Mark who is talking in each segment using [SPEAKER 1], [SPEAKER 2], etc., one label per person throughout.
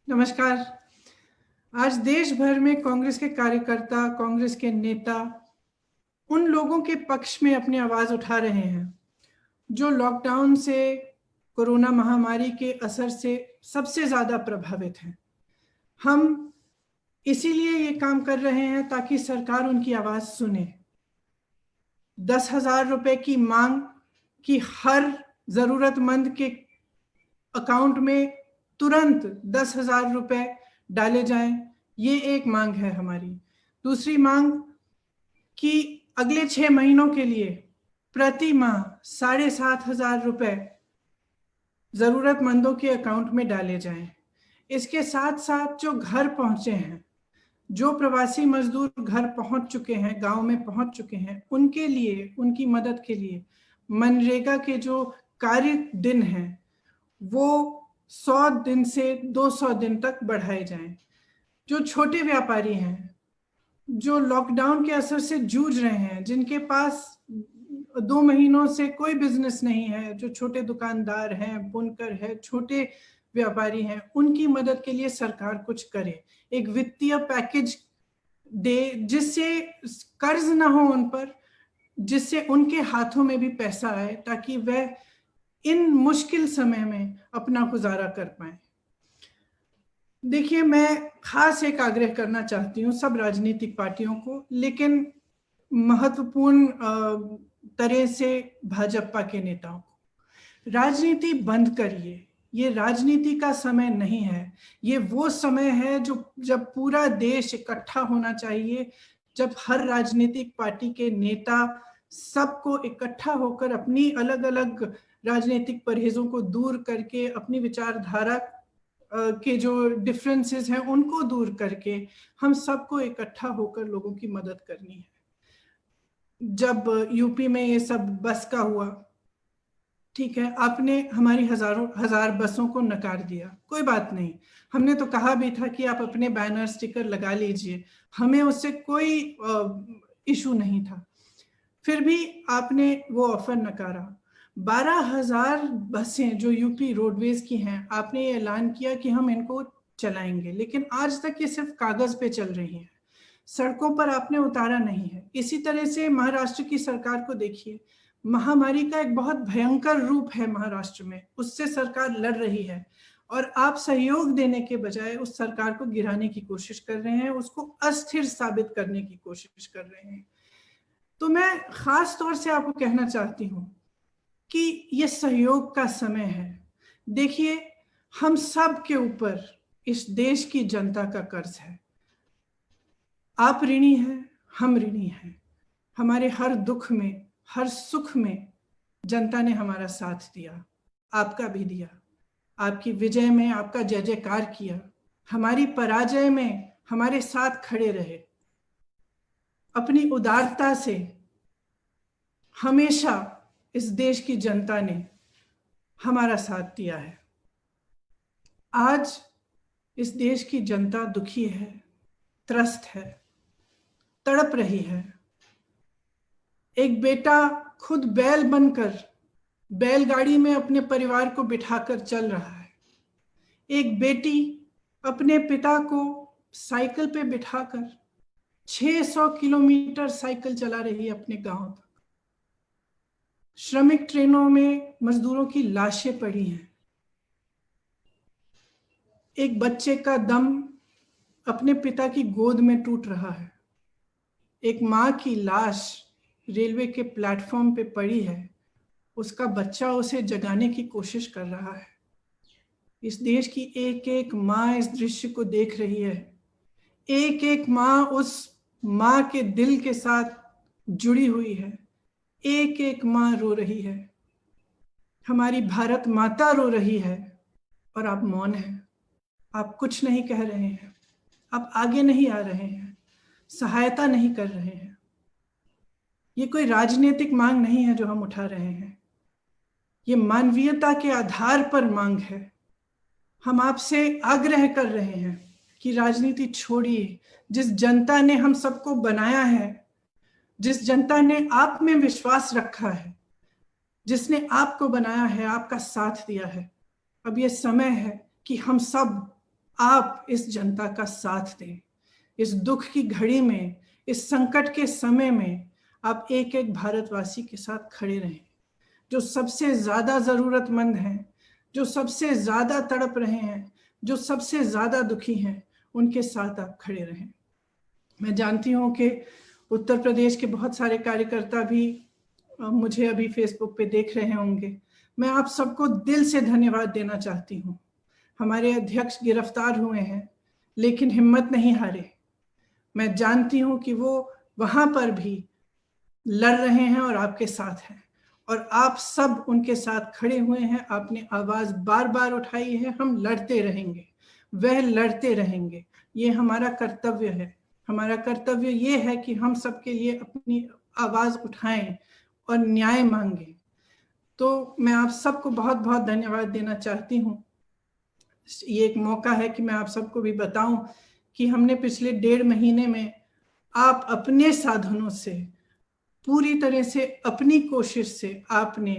[SPEAKER 1] नमस्कार। आज देश भर में कांग्रेस के कार्यकर्ता, कांग्रेस के नेता उन लोगों के पक्ष में अपनी आवाज उठा रहे हैं जो लॉकडाउन से, कोरोना महामारी के असर से सबसे ज्यादा प्रभावित हैं। हम इसीलिए ये काम कर रहे हैं ताकि सरकार उनकी आवाज सुने। 10,000 रुपए की मांग कि हर जरूरतमंद के अकाउंट में तुरंत 10,000 रुपए डाले जाएं, ये एक मांग है हमारी। दूसरी मांग कि अगले 6 महीनों के लिए प्रति माह 7,500 रुपए जरूरतमंदों के अकाउंट में डाले जाएं। इसके साथ साथ जो घर पहुंचे हैं, जो प्रवासी मजदूर घर पहुंच चुके हैं, गांव में पहुंच चुके हैं, उनके लिए, उनकी मदद के लिए मनरेगा के जो कार्य दिन हैं वो 100 दिन से 200 दिन तक बढ़ाए जाएं। जो छोटे व्यापारी हैं, जो लॉकडाउन के असर से जूझ रहे हैं, जिनके पास 2 महीनों से कोई बिजनेस नहीं है, जो छोटे दुकानदार हैं, बुनकर है, छोटे व्यापारी हैं, उनकी मदद के लिए सरकार कुछ करे। एक वित्तीय पैकेज दे जिससे कर्ज ना हो उन पर, जिससे उनके हाथों में भी पैसा आए ताकि वह इन मुश्किल समय में अपना गुजारा कर पाए। देखिए, मैं खास एक आग्रह करना चाहती हूँ सब राजनीतिक पार्टियों को, लेकिन महत्वपूर्ण तरह से भाजपा के नेताओं को। राजनीति बंद करिए। ये राजनीति का समय नहीं है। ये वो समय है जब पूरा देश इकट्ठा होना चाहिए, जब हर राजनीतिक पार्टी के नेता सबको इकट्ठा होकर अपनी अलग अलग राजनीतिक परहेजों को दूर करके, अपनी विचारधारा के जो डिफरेंसेस हैं उनको दूर करके हम सबको इकट्ठा होकर लोगों की मदद करनी है। जब यूपी में ये सब बस का हुआ, ठीक है, आपने हमारी हजार बसों को नकार दिया, कोई बात नहीं। हमने तो कहा भी था कि आप अपने बैनर स्टिकर लगा लीजिए, हमें उससे कोई इशू नहीं था। फिर भी आपने वो ऑफर नकारा। 12,000 बसें जो यूपी रोडवेज की हैं, आपने ये ऐलान किया कि हम इनको चलाएंगे, लेकिन आज तक ये सिर्फ कागज पे चल रही हैं, सड़कों पर आपने उतारा नहीं है। इसी तरह से महाराष्ट्र की सरकार को देखिए, महामारी का एक बहुत भयंकर रूप है महाराष्ट्र में, उससे सरकार लड़ रही है और आप सहयोग देने के बजाय उस सरकार को गिराने की कोशिश कर रहे हैं, उसको अस्थिर साबित करने की कोशिश कर रहे हैं। तो मैं खास तौर से आपको कहना चाहती हूं कि ये सहयोग का समय है। देखिए, हम सब के ऊपर इस देश की जनता का कर्ज है। आप ऋणी हैं, हम ऋणी हैं। हमारे हर दुख में, हर सुख में जनता ने हमारा साथ दिया, आपका भी दिया। आपकी विजय में आपका जय जयकार किया, हमारी पराजय में हमारे साथ खड़े रहे। अपनी उदारता से हमेशा इस देश की जनता ने हमारा साथ दिया है। आज इस देश की जनता दुखी है, त्रस्त है, तड़प रही है। एक बेटा खुद बैल बनकर बैलगाड़ी में अपने परिवार को बिठाकर चल रहा है। एक बेटी अपने पिता को साइकिल पे बिठाकर 600 किलोमीटर साइकिल चला रही है अपने गांव तक। श्रमिक ट्रेनों में मजदूरों की लाशें पड़ी हैं। एक बच्चे का दम अपने पिता की गोद में टूट रहा है। एक मां की लाश रेलवे के प्लेटफॉर्म पे पड़ी है, उसका बच्चा उसे जगाने की कोशिश कर रहा है। इस देश की एक एक मां इस दृश्य को देख रही है। एक एक मां उस मां के दिल के साथ जुड़ी हुई है। एक एक मां रो रही है। हमारी भारत माता रो रही है और आप मौन हैं। आप कुछ नहीं कह रहे हैं, आप आगे नहीं आ रहे हैं, सहायता नहीं कर रहे हैं। ये कोई राजनीतिक मांग नहीं है जो हम उठा रहे हैं, ये मानवीयता के आधार पर मांग है। हम आपसे आग्रह कर रहे हैं कि राजनीति छोड़िए। जिस जनता ने हम सबको बनाया है, जिस जनता ने आप में विश्वास रखा है, जिसने आपको बनाया है, आपका साथ दिया है, अब ये समय है कि हम सब आप इस जनता का साथ दें। इस दुख की घड़ी में, इस संकट के समय में आप एक एक भारतवासी के साथ खड़े रहें। जो सबसे ज्यादा जरूरतमंद हैं, जो सबसे ज्यादा तड़प रहे हैं, जो सबसे ज्यादा दुखी हैं, उनके साथ आप खड़े रहें। मैं जानती हूँ कि उत्तर प्रदेश के बहुत सारे कार्यकर्ता भी मुझे अभी फेसबुक पे देख रहे होंगे। मैं आप सबको दिल से धन्यवाद देना चाहती हूँ। हमारे अध्यक्ष गिरफ्तार हुए हैं, लेकिन हिम्मत नहीं हारे। मैं जानती हूँ कि वो वहां पर भी लड़ रहे हैं और आपके साथ हैं, और आप सब उनके साथ खड़े हुए हैं। आपने आवाज बार बार उठाई है। हम लड़ते रहेंगे, वह लड़ते रहेंगे। ये हमारा कर्तव्य है। हमारा कर्तव्य ये है कि हम सबके लिए अपनी आवाज उठाएं और न्याय मांगें। तो मैं आप सबको बहुत बहुत धन्यवाद देना चाहती हूँ। ये एक मौका है कि मैं आप सबको भी बताऊं कि हमने पिछले 1.5 महीने में आप अपने साधनों से, पूरी तरह से अपनी कोशिश से आपने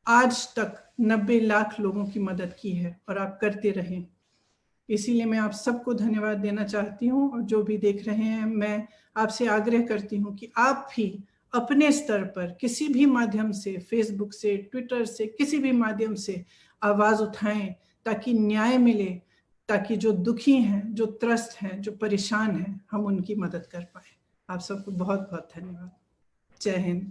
[SPEAKER 1] आज तक 90 लाख लोगों की मदद की है, और आप करते रहें। इसीलिए मैं आप सबको धन्यवाद देना चाहती हूँ। और जो भी देख रहे हैं, मैं आपसे आग्रह करती हूँ कि आप भी अपने स्तर पर किसी भी माध्यम से, फेसबुक से, ट्विटर से, किसी भी माध्यम से आवाज उठाएं, ताकि न्याय मिले, ताकि जो दुखी हैं, जो त्रस्त हैं, जो परेशान हैं, हम उनकी मदद कर पाए। आप सबको बहुत बहुत धन्यवाद। जय हिंद।